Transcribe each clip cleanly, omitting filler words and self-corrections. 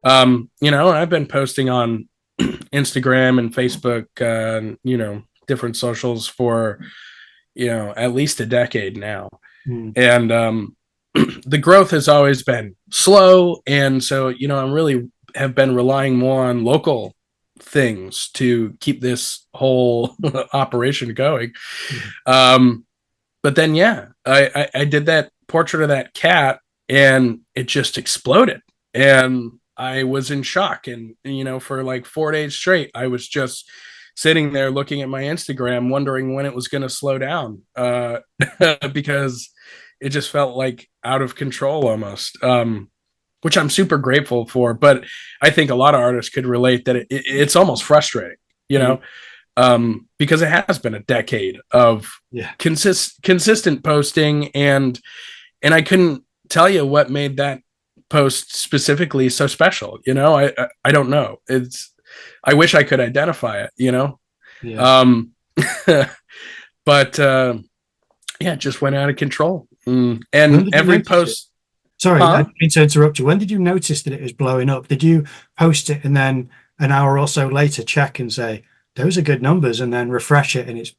I've been posting on Instagram and Facebook, different socials for, at least a decade now. Mm. And the growth has always been slow. And so, I'm really have been relying more on local things to keep this whole operation going. Yeah. But then, yeah, I did that portrait of that cat and it just exploded. And I was in shock. And, for like 4 days straight, I was just sitting there looking at my Instagram, wondering when it was going to slow down because it just felt like out of control almost, which I'm super grateful for. But I think a lot of artists could relate that it's almost frustrating, you Mm. know, because it has been a decade of Yeah. consistent posting, and I couldn't tell you what made that post specifically so special. I don't know. I wish I could identify it. Yeah. Um, but yeah, it just went out of control. When And did you every notice it? post, Sorry, I huh? didn't mean to interrupt you. When did you notice that it was blowing up? Did you post it and then an hour or so later check and say, those are good numbers, and then refresh it and it's,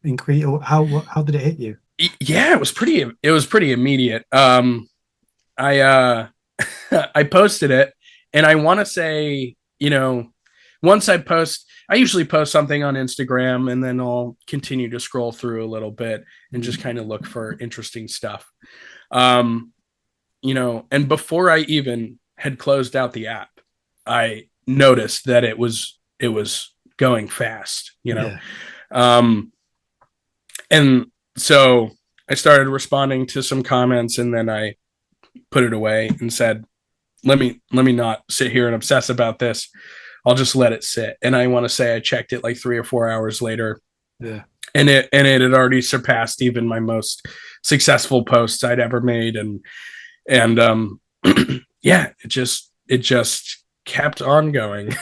increase? Or how did it hit you? Yeah, it was pretty immediate. I I posted it, and I want to say, once I usually post something on Instagram, and then I'll continue to scroll through a little bit and Mm. just kind of look for interesting stuff. Um, and before I even had closed out the app, I noticed that it was going fast. Yeah. Um, and so I started responding to some comments, and then I put it away and said, let me not sit here and obsess about this. I'll just let it sit. And I want to say I checked it like 3 or 4 hours later, Yeah. and it had already surpassed even my most successful posts I'd ever made. And yeah, it just kept on going.